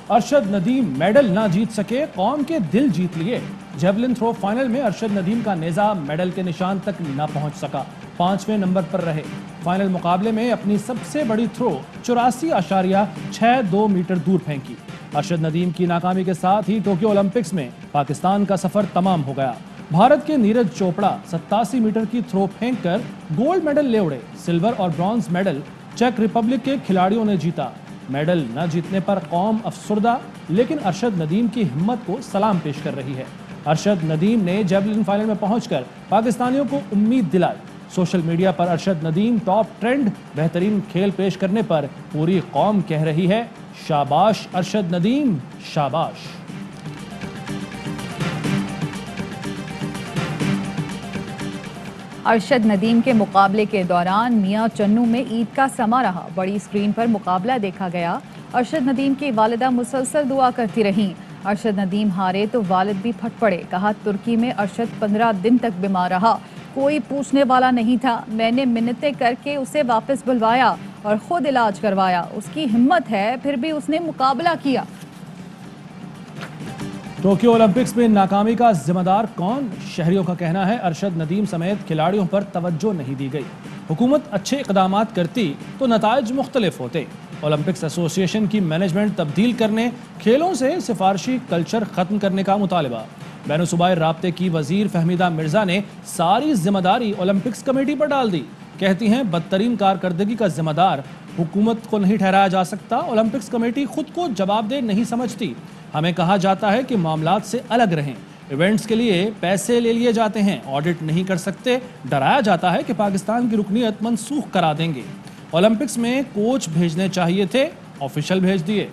Arshad Nadeem medal ना जीत सके, कौम के दिल जीत लिए। जेवलिन थ्रो फाइनल में अरशद नदीम का नेजा मेडल के निशान तक न पहुंच सका, 5वें नंबर पर रहे। फाइनल मुकाबले में अपनी सबसे बड़ी थ्रो 84.62 मीटर दूर फेंकी। अरशद नदीम की नाकामी के साथ ही टोक्यो ओलंपिक्स में पाकिस्तान का सफर तमाम हो गया। भारत के नीरज चोपड़ा 87 मीटर की थ्रो फेंककर गोल्ड मेडल ले उड़े। सिल्वर और ब्रॉन्ज मेडल चेक रिपब्लिक के खिलाड़ियों ने जीता। मेडल न जीतने पर कौम अफसुर्दा, लेकिन अरशद नदीम की हिम्मत को सलाम पेश कर रही है। अरशद नदीम ने जेवलिन फाइनल में पहुंचकर पाकिस्तानियों को उम्मीद दिलाई। सोशल मीडिया पर अरशद नदीम टॉप ट्रेंड, बेहतरीन खेल पेश करने पर पूरी कौम कह रही है शाबाश अरशद नदीम, शाबाश। अरशद नदीम के मुकाबले के दौरान मियां चन्नू में ईद का समा रहा। बड़ी स्क्रीन पर मुकाबला देखा गया। अरशद नदीम की वालिदा मुसलसल दुआ करती रहीं। अरशद नदीम हारे तो वालिद भी फट पड़े। कहा, तुर्की में अरशद 15 दिन तक बीमार रहा, कोई पूछने वाला नहीं था। मैंने मिन्नतें करके उसे वापस बुलवाया और खुद इलाज करवाया। उसकी हिम्मत है, फिर भी उसने मुकाबला किया। टोक्यो ओलंपिक्स में नाकामी का जिम्मेदार कौन? शहरियों का कहना है अरशद नदीम समेत खिलाड़ियों पर तवज्जो नहीं दी गई। हुकूमत अच्छे इकदाम करती तो नताइज मुख्तलिफ होते। ओलंपिक्स एसोसिएशन की मैनेजमेंट तब्दील करने, खेलों से सिफारशी कल्चर खत्म करने का मुतालबा। बैनुसूबाई राब्ते की वजीर फहमीदा मिर्जा ने सारी जिम्मेदारी ओलंपिक्स कमेटी पर डाल दी। कहती हैं बदतरीन कारकर्दगी का जिम्मेदार हुकूमत को नहीं ठहराया जा सकता। ओलंपिक्स कमेटी खुद को जवाबदेह नहीं समझती। हमें कहा जाता है कि मामलात से अलग रहें, इवेंट्स के लिए पैसे ले लिए जाते हैं, ऑडिट नहीं कर सकते। डराया जाता है कि पाकिस्तान की रुकनीत मनसूख करा देंगे। ओलंपिक्स में कोच भेजने चाहिए थे, ऑफिशियल भेज दिए।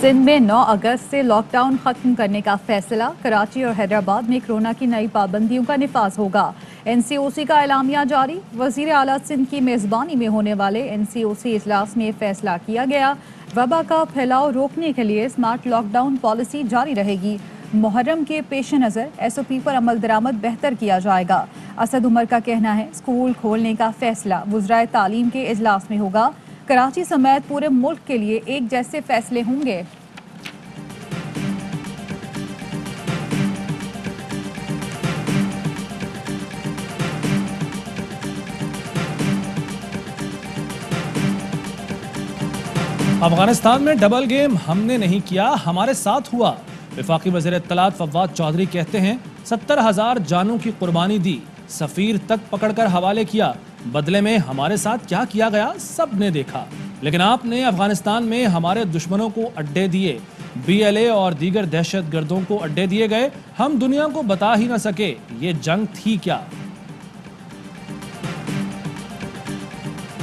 सिंध में 9 अगस्त से लॉकडाउन खत्म करने का फैसला। कराची और हैदराबाद में कोरोना की नई पाबंदियों का निफाज होगा। एनसीओसी का एलामिया जारी। वजीर आला सिंध की मेजबानी में होने वाले एनसीओसी इजलास में फैसला किया गया। वबा का फैलाव रोकने के लिए स्मार्ट लॉकडाउन पॉलिसी जारी रहेगी। मुहर्रम के पेश नज़र एसओपी पर अमल दरामद बेहतर किया जाएगा। असद उमर का कहना है स्कूल खोलने का फैसला वज़राए तालीम के इजलास में होगा। कराची समेत पूरे मुल्क के लिए एक जैसे फैसले होंगे। अफगानिस्तान में डबल गेम हमने नहीं किया, हमारे साथ हुआ। वफाकी वज़ीर इत्तलात फवाद चौधरी कहते हैं 70,000 जानों की कुर्बानी दी, सफ़ीर तक पकड़कर हवाले किया। बदले में हमारे साथ क्या किया गया सब ने देखा। लेकिन आपने अफगानिस्तान में हमारे दुश्मनों को अड्डे दिए, बीएलए और दीगर दहशत गर्दों को अड्डे दिए गए। हम दुनिया को बता ही न सके ये जंग थी क्या।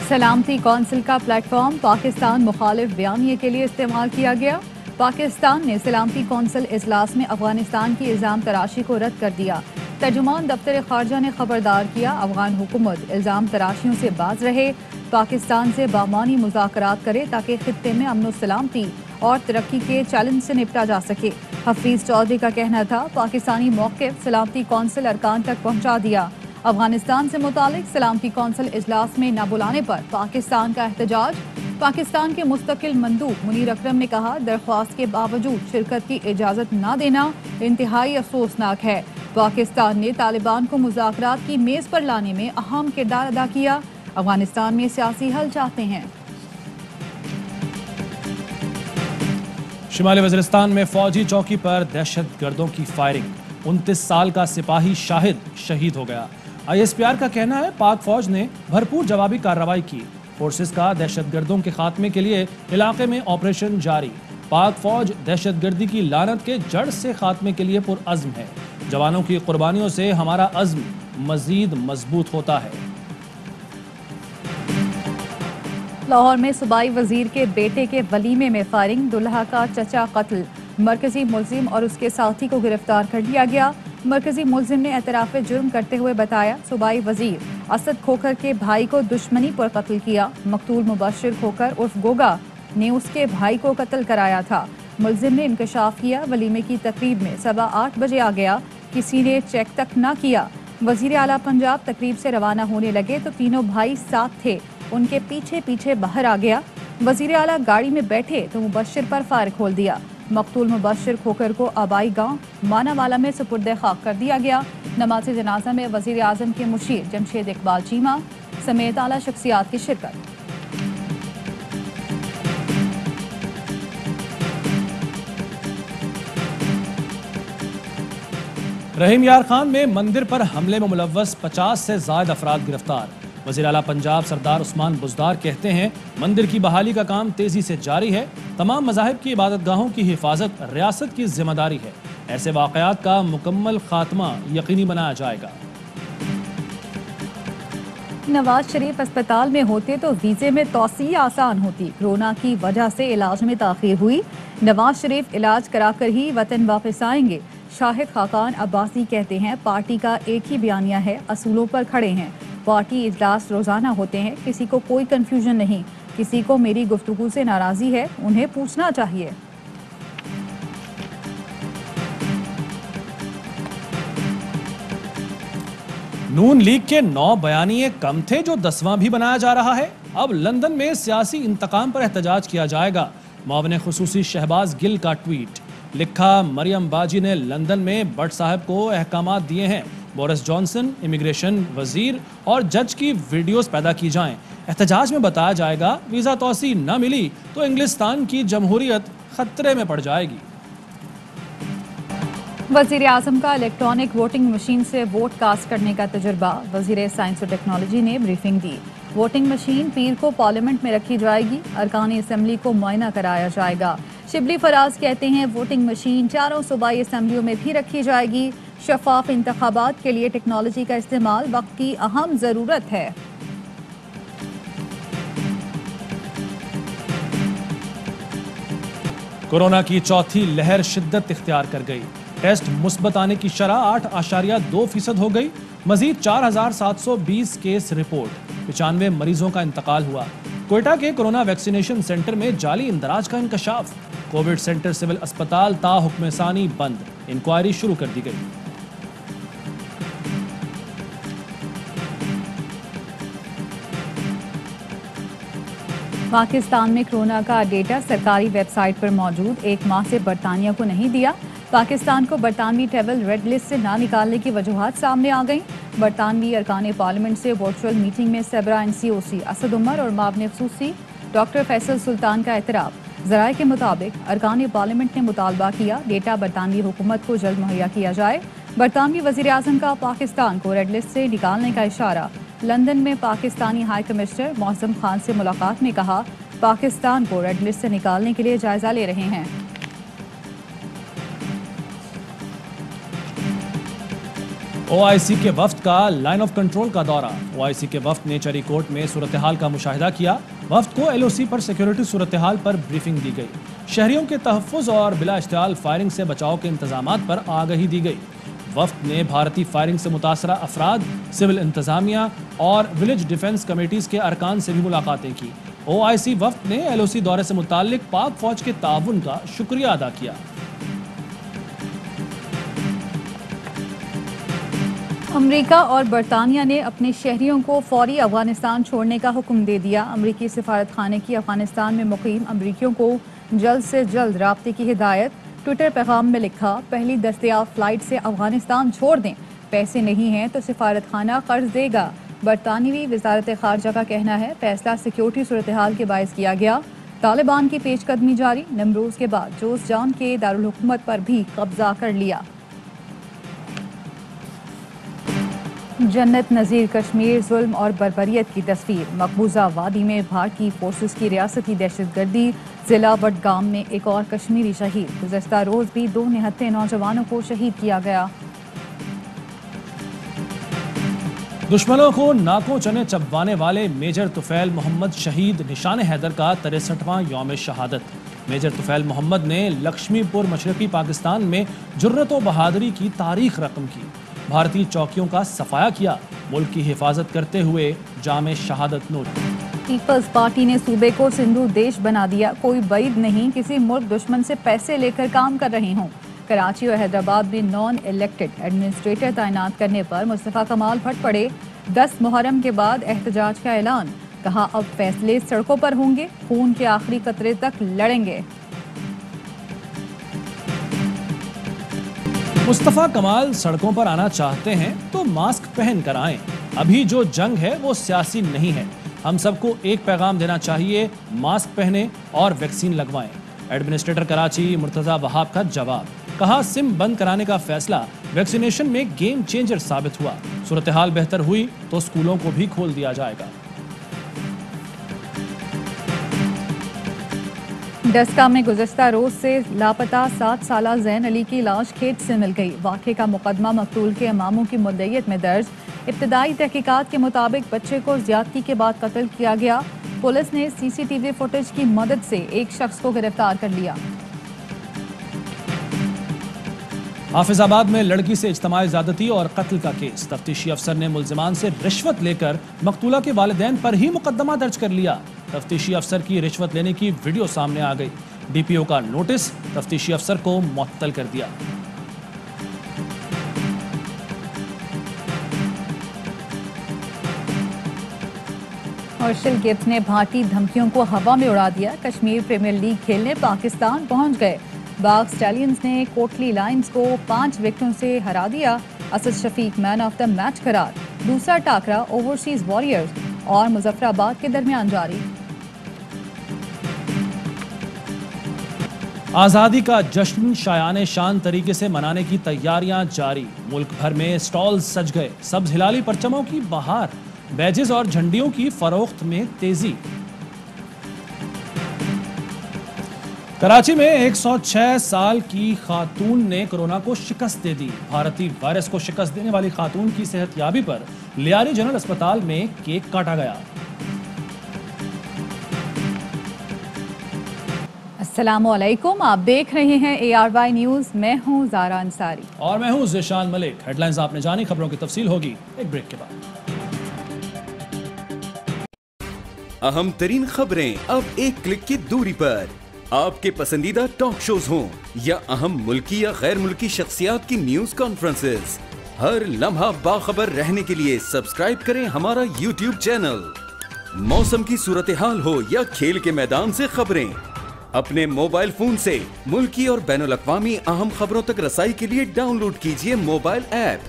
सलामती कौंसिल का प्लेटफॉर्म पाकिस्तान मुखालिफ बयानिए के लिए इस्तेमाल किया गया। पाकिस्तान ने सलामती कौंसिल इजलास में अफगानिस्तान की इल्ज़ाम तराशी को रद्द कर दिया। तर्जुमान दफ्तर खारजा ने खबरदार किया अफगान हुकूमत इल्ज़ाम तराशियों से बाज रहे, पाकिस्तान से बामानी मुज़ाकरात करे ताकि खित्ते में अमन सलामती और तरक्की के चैलेंज से निपटा जा सके। हफीज चौधरी का कहना था पाकिस्तानी मौक़िफ़ सलामती कौंसिल अरकान तक पहुँचा दिया। अफगानिस्तान से मुतालिक सलामती कौंसिल इजलास में न बुलाने पर पाकिस्तान का एहतजाज। पाकिस्तान के मुस्तकिल मंदूब मुनीर अकरम ने कहा दरख्वास्त के बावजूद शिरकत की इजाज़त न देना इंतहाई अफसोसनाक है। पाकिस्तान ने तालिबान को मुज़ाकरात की मेज़ पर लाने में अहम किरदार अदा किया। अफगानिस्तान में सियासी हल चाहते हैं। शिमाली वज़ीरिस्तान में फौजी चौकी पर दहशत गर्दों की फायरिंग, 29 साल का सिपाही शाहिद शहीद हो गया। ISPR का कहना है पाक फौज ने भरपूर जवाबी कार्रवाई की। फोर्सेस का दहशत गर्दों के खात्मे के लिए इलाके में ऑपरेशन जारी। पाक फौज दहशत गर्दी की लानत के जड़ से खात्मे के लिए पुरअज़्म है। जवानों की कुर्बानियों से हमारा अज़्म मज़ीद मजबूत होता है। लाहौर में सूबाई वजीर के बेटे के वलीमे में फायरिंग, दुल्हा का चचा कत्ल। मरकजी मुल्जिम और उसके साथी को गिरफ्तार कर लिया गया। मरकजी मुल्जिम ने एतराफ़ जुर्म करते हुए बताया सूबाई वजीर असद खोखर के भाई को दुश्मनी पर कत्ल किया। मकतूल मुबशिर खोखर उर्फ गोगा ने उसके भाई को कत्ल कराया था। मुल्जिम ने इंकशाफ किया वलीमे की तकरीब में 8:15 बजे आ गया, किसी ने चेक तक न किया। वजीर आला पंजाब तकरीब से रवाना होने लगे तो तीनों भाई साथ थे, उनके पीछे पीछे बाहर आ गया। वजीर आला गाड़ी में बैठे तो मुबश्शिर पर फायर खोल दिया। मकतूल मुबश्शिर खोकर को आबाई गांव मानावाला में सुपुर्द खाक कर दिया गया। नमाज जनाजा में वजीर आजम के मुशीर जमशेद इकबाल चीमा समेत आला शख्सियात की शिरकत। रहीम यार खान में मंदिर पर हमले में मुलव्वस 50 से ज्यादा अफराद गिरफ्तार। वज़ीर आला पंजाब सरदार उस्मान बुज़दार कहते हैं मंदिर की बहाली का काम तेजी से जारी है। तमाम मज़ाहिब की इबादतगाहों की हिफाजत रियासत की जिम्मेदारी है। ऐसे वाक़यात का मुकम्मल खात्मा यकीनी बनाया जाएगा। नवाज शरीफ अस्पताल में होते तो वीज़े में तौसी आसान होती। कोरोना की वजह से इलाज में ताख़ीर हुई। नवाज शरीफ इलाज कराकर ही वतन वापस आएंगे। शाहिद खाकान अब्बासी कहते हैं पार्टी का एक ही बयानिया है, असूलों पर खड़े हैं। पार्टी इजलास रोजाना होते हैं, किसी को कोई कंफ्यूजन नहीं। किसी को मेरी गुफ्तगू से नाराजी है, उन्हें पूछना चाहिए। नून लीग के 9 बयानिए कम थे जो 10वां भी बनाया जा रहा है। अब लंदन में सियासी इंतकाम पर एहतजाज किया जाएगा। मुआविन खुसूसी शहबाज गिल का ट्वीट लिखा, मरियम बाजी ने लंदन में भट्ट साहब को अहकामात दिए हैं। बोरिस जॉनसन, इमिग्रेशन वजीर और जज की वीडियोस पैदा की जाएं। एहतजाज में बताया जाएगा वीज़ा तौसी न मिली तो इंग्लिस्तान की जमहूरियत खतरे में पड़ जाएगी। वजीर आजम का इलेक्ट्रॉनिक वोटिंग मशीन से वोट कास्ट करने का तजुर्बा। वजीर साइंस और टेक्नोलॉजी ने ब्रीफिंग दी। वोटिंग मशीन पीर को पार्लियामेंट में रखी जाएगी। अरकान असम्बली को मुआयना कराया जाएगा। शिबली फराज कहते हैं वोटिंग मशीन चारों सूबाई असम्बलियों में भी रखी जाएगी। शफाफ इंतखाबात के लिए टेक्नोलॉजी का इस्तेमाल वक्त की अहम जरूरत है। कोरोना की चौथी लहर शिद्दत इख्तियार कर गई। टेस्ट मुस्बत आने की शरह 8.2% हो गई। मजीद 4,720 केस रिपोर्ट। 95 मरीजों का इंतकाल हुआ। कोयटा के कोरोना वैक्सीनेशन सेंटर में जाली इंदराज का इंकशाफ। कोविड सेंटर सिविल अस्पताल ता हुक्म सानी बंद। इंक्वायरी शुरू कर दी गई। पाकिस्तान में कोरोना का डेटा सरकारी वेबसाइट पर मौजूद। 1 माह से बरतानिया को नहीं दिया। पाकिस्तान को बरतानवी ट्रैवल रेड लिस्ट से ना निकालने की वजूहात सामने आ गईं। बरतानवी अरकान पार्लियामेंट से वर्चुअल मीटिंग में सबरा NCOC असद उमर और मुआविन खुसूसी डॉक्टर फैसल सुल्तान का एतराफ़। ज़राए के मुताबिक अरकान पार्लियामेंट ने मुतालबा किया डेटा बरतानवी हुकूमत को जल्द मुहैया किया जाए। बरतानवी वज़ीर आज़म का पाकिस्तान को रेड लिस्ट से निकालने का इशारा। लंदन में पाकिस्तानी हाई कमिश्नर मौसम खान से मुलाकात में कहा पाकिस्तान को रेड लिस्ट से निकालने के लिए जायजा ले रहे हैं। OIC के वफ्द का लाइन ऑफ कंट्रोल का दौरा। OIC के वफ्द ने चेरी कोट में सूरत हाल का मुशाहिदा किया। वफ्द को LOC पर सिक्योरिटी सूरत हाल पर ब्रीफिंग दी गई। शहरियों के तहफ़्फ़ुज़ और बिला इश्तिआल फायरिंग से बचाव के इंतजामात पर आगाही दी गई। वफ्द ने भारतीय फायरिंग से मुतासरा अफराद, सिविल इंतजामिया और विलेज डिफेंस कमेटीज़ के अरकान से भी मुलाकातें की। OIC वफ्द ने LOC दौरे से मुताल्लिक पाक फौज के ताउन का शुक्रिया अदा किया। अमेरिका और बरतानिया ने अपने शहरियों को फौरी अफगानिस्तान छोड़ने का हुक्म दे दिया। अमरीकी सिफारत खाने की अफगानिस्तान में मुकीम अमरीकियों को जल्द से जल्द राब्ते की हिदायत। ट्विटर पैगाम में लिखा, पहली दस्तयाब फ्लाइट से अफगानिस्तान छोड़ दें। पैसे नहीं हैं तो सिफारत खाना कर्ज देगा। बरतानवी वजारत खारजा का कहना है फैसला सिक्योरिटी सूरत हाल के बायस किया गया। तालिबान की पेशकदमी जारी। नमरूज के बाद जोज़जान के दारुल हुकूमत पर भी कब्जा कर लिया। जन्नत नज़ीर कश्मीर जुल्म और बर्बरियत की तस्वीर। मकबूजा वादी में भारतीय फोर्सेस की रियासती दहशतगर्दी। जिला वडगाम में एक और कश्मीरी शहीद। गुज़श्ता रोज भी 2 निहत्थे नौजवानों को शहीद किया गया। दुश्मनों को नाकों चने चबवाने वाले मेजर तुफैल मोहम्मद शहीद निशान हैदर का 63वां यौम शहादत। मेजर तुफैल मोहम्मद ने लक्ष्मीपुर मशरकी पाकिस्तान में जुर्रत व बहादुरी की तारीख रकम की। भारतीय चौकियों का सफाया किया। मुल्क की हिफाजत करते हुए जामे शहादत नोट। पीपल्स पार्टी ने सूबे को सिंधु देश बना दिया। कोई बैद नहीं किसी मुल्क दुश्मन से पैसे लेकर काम कर रहे हों। कराची और हैदराबाद में नॉन इलेक्टेड एडमिनिस्ट्रेटर तैनात करने पर मुस्तफ़ा कमाल फट पड़े। 10 मुहर्रम के बाद एहतजाज का ऐलान, कहा अब फैसले सड़कों पर होंगे, खून के आखिरी कतरे तक लड़ेंगे। मुस्तफ़ा कमाल सड़कों पर आना चाहते हैं तो मास्क पहन कर आएं। अभी जो जंग है वो सियासी नहीं है। हम सबको एक पैगाम देना चाहिए, मास्क पहने और वैक्सीन लगवाएं। एडमिनिस्ट्रेटर कराची मुर्तजा वहाब का जवाब, कहा सिम बंद कराने का फैसला वैक्सीनेशन में गेम चेंजर साबित हुआ। सूरत हाल बेहतर हुई तो स्कूलों को भी खोल दिया जाएगा। डस्का में गुज़श्ता रोज से लापता 7 साला ज़ैन अली की लाश खेत से मिल गई। वाक़े का मुकदमा मकतूल के इमामों की मुद्दईयत में दर्ज। इब्तदाई तहकीकात के मुताबिक बच्चे को ज़्यादती के बाद कत्ल किया गया। पुलिस ने CCTV फुटेज की मदद से एक शख्स को गिरफ्तार कर लिया। हाफिजाबाद में लड़की से इज्तमाई ज़्यादती और कत्ल का केस। तफ्तीशी अफसर ने मुल्जिमान से रिश्वत लेकर मकतूला के वालिदैन पर ही मुकदमा दर्ज कर लिया। तफ्तीशी अफसर की रिश्वत लेने की वीडियो सामने आ गई। DPO का नोटिस तफ्तीशी अफसर को मुअत्तल कर दिया। हर्षल गिब्स ने भारतीय धमकियों को हवा में उड़ा दिया। कश्मीर प्रीमियर लीग खेलने पाकिस्तान पहुंच गए। बाग स्टैलियंस ने कोटली लाइन्स को 5 विकेटों से हरा दिया। Asad Shafiq man of the match करार। दूसरा टाकरा ओवरसीज वॉरियर्स और मुजफ्फराबाद के दरमियान जारी। आज़ादी का जश्न शायाने शान तरीके से मनाने की तैयारियां जारी। मुल्क भर में स्टॉल सज गए। सब्ज हिलाली परचमों की बहार। बैजेस और झंडियों की फरोख्त में तेजी। कराची में 106 साल की खातून ने कोरोना को शिकस्त दे दी। भारतीय वायरस को शिकस्त देने वाली खातून की सेहतयाबी पर लियारी जनरल अस्पताल में केक काटा गया। अस्सलामुअलैकुम, आप देख रहे हैं ARY न्यूज़। मैं हूं ज़ारा अंसारी और मैं हूं ज़ेशान मलिक। हेडलाइंस आपने जानी, खबरों की तफसील होगी एक ब्रेक के बाद। अहम तरीन खबरें अब एक क्लिक की दूरी पर। आपके पसंदीदा टॉक शोज हों या अहम मुल्की या गैर मुल्की शख्सियात की न्यूज कॉन्फ्रेंसेस, हर लम्हा बाखबर रहने के लिए सब्सक्राइब करें हमारा YouTube चैनल। मौसम की सूरत हाल हो या खेल के मैदान से खबरें, अपने मोबाइल फोन से मुल्की और बैनुल-अक़वामी अहम खबरों तक रसाई के लिए डाउनलोड कीजिए मोबाइल ऐप।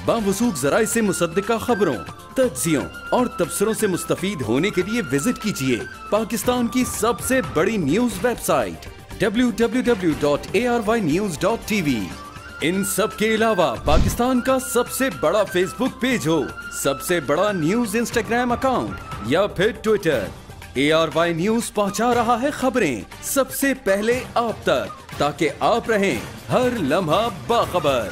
बावसूख ज़राए से मुसद्दिका खबरों, तज्ज़ियों और तबसरों से मुस्तफ़ीद होने के लिए विजिट कीजिए पाकिस्तान की सबसे बड़ी न्यूज वेबसाइट www.arynews.tv। इन सब के अलावा पाकिस्तान का सबसे बड़ा फेसबुक पेज हो, सबसे बड़ा न्यूज इंस्टाग्राम अकाउंट या फिर ट्विटर, ARY न्यूज पहुंचा रहा है खबरें सबसे पहले आप तक, ताकि आप रहें हर लम्हा बाखबर।